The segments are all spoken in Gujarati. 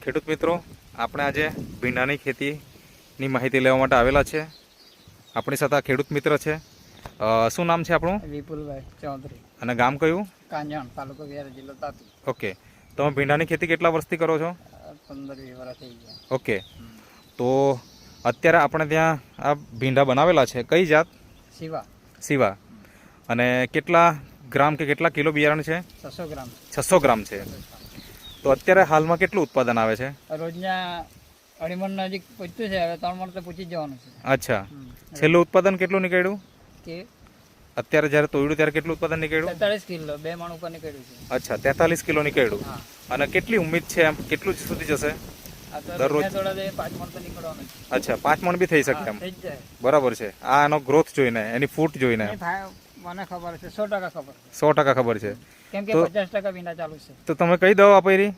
ખેડૂત મિત્રો, આપણે આજે ભીંડાની ખેતીની માહિતી લેવા માટે આવેલા છે. આપણી સાથે ખેડૂત મિત્ર છે. શું નામ છે આપણું? વિપુલભાઈ ચૌધરી. અને ગામ કયું? કાંજણ, તાલુકો વિયાર, જિલ્લો તાપી. ઓકે. તમે ભીંડાની ખેતી કેટલા વર્ષથી કરો છો? 15-20 વર્ષ થઈ ગયા. ઓકે. તો અત્યારે આપણે ત્યાં આ ભીંડા બનાવેલા છે. કઈ જાત? શિવા. અને કેટલા ગ્રામ કે કેટલા કિલો બિયારણ છે? 600 ગ્રામ. 600 ગ્રામ છે. તો અત્યારે હાલમાં કેટલું ઉત્પાદન આવે છે? રોજના 2.5 મણ નજીક પહોંચ્યું છે. હવે 3 મણ તો પૂછી જવાનું છે. અચ્છા. છેલ્લું ઉત્પાદન કેટલું નીકળ્યું? કે અત્યારે જ્યારે તોડ્યું ત્યારે કેટલું ઉત્પાદન નીકળ્યું? 43 કિલો, 2 મણ ઉપર નીકળ્યું છે. અચ્છા, 43 કિલો નીકળ્યું. અને કેટલી ઉમ્મીદ છે એમ? કેટલું સુધી જશે દરરોજ? થોડા 5 મણ તો નીકળવાનું છે. અચ્છા, 5 મણ બી થઈ શકે એમ? થઈ જ જાય. બરાબર છે. આ એનો ગ્રોથ જોઈને, એની ફૂટ જોઈને મને ખબર છે, 100% ખબર. 100% ખબર છે. કેમ કે 50% ભીંડા ચાલુ છે. તો તમે કઈ દવા વાપરી?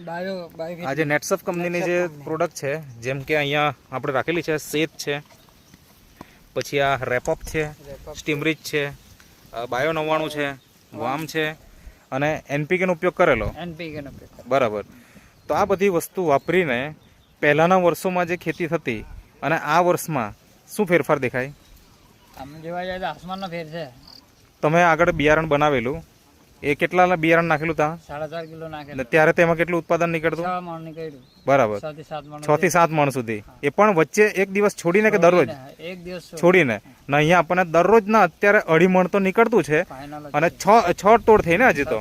બાયો આ જે નેટસફ કંપનીની જે પ્રોડક્ટ છે, જેમ કે અહીંયા આપણે રાખેલી છે, શેત છે, પછી આ રેપઅપ છે, સ્ટીમરીચ છે, બાયો 99 છે, વામ છે, અને એનપીકે નો ઉપયોગ કરેલો. એનપીકે નો ઉપયોગ. બરાબર. તો આ બધી વસ્તુ વાપરીને પહેલાના વર્ષોમાં જે ખેતી થતી અને આ વર્ષમાં શું ફેરફાર દેખાય? આમ જોવા જાય તો આસમાનનો ફેર છે. તમે આગળ બિયારણ બનાવેલું, એ કેટલા બિયારણ નાખેલું ત્યાં? 4.5 કિલો નાખેલું. ત્યારે તેમાં કેટલું ઉત્પાદન નીકળતું? 6 મણ નીકળ્યું. બરાબર. 6 થી 7 મણ. 6 થી 7 મણ સુધી. એ પણ વચ્ચે એક દિવસ છોડીને કે દરરોજ? એક દિવસ છોડીને. ને અહીંયા આપણને દરરોજના અત્યારે 2.5 મણ તો નીકળતું છે. ફાઇનલ. અને 6 તોડ થઈ ને હજી તો.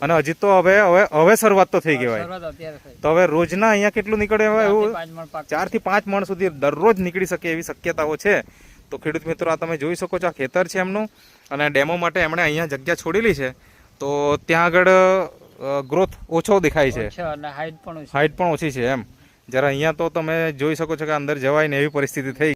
અને હજી તો હવે શરૂઆત તો થઈ કહેવાય. શરૂઆત અત્યારે થઈ. તો હવે રોજના અહીંયા કેટલું નીકળે? હવે એવું 5 મણ પાક. 4 થી 5 મણ સુધી દરરોજ નીકળી શકે એવી શક્યતાઓ છે. તો ખેડૂત મિત્રો, આ તમે જોઈ શકો છો, આ ખેતર છે એમનું, અને ડેમો માટે એમણે અહીંયા જગ્યા છોડેલી છે. તો ત્યાં આગળ ગ્રોથ ઓછો દેખાય છે, અને હાઈટ પણ ઓછી છે એમ. જ્યારે અહીંયા તો તમે જોઈ શકો છો કે અંદર જવાય ને એવી પરિસ્થિતિ થઈ.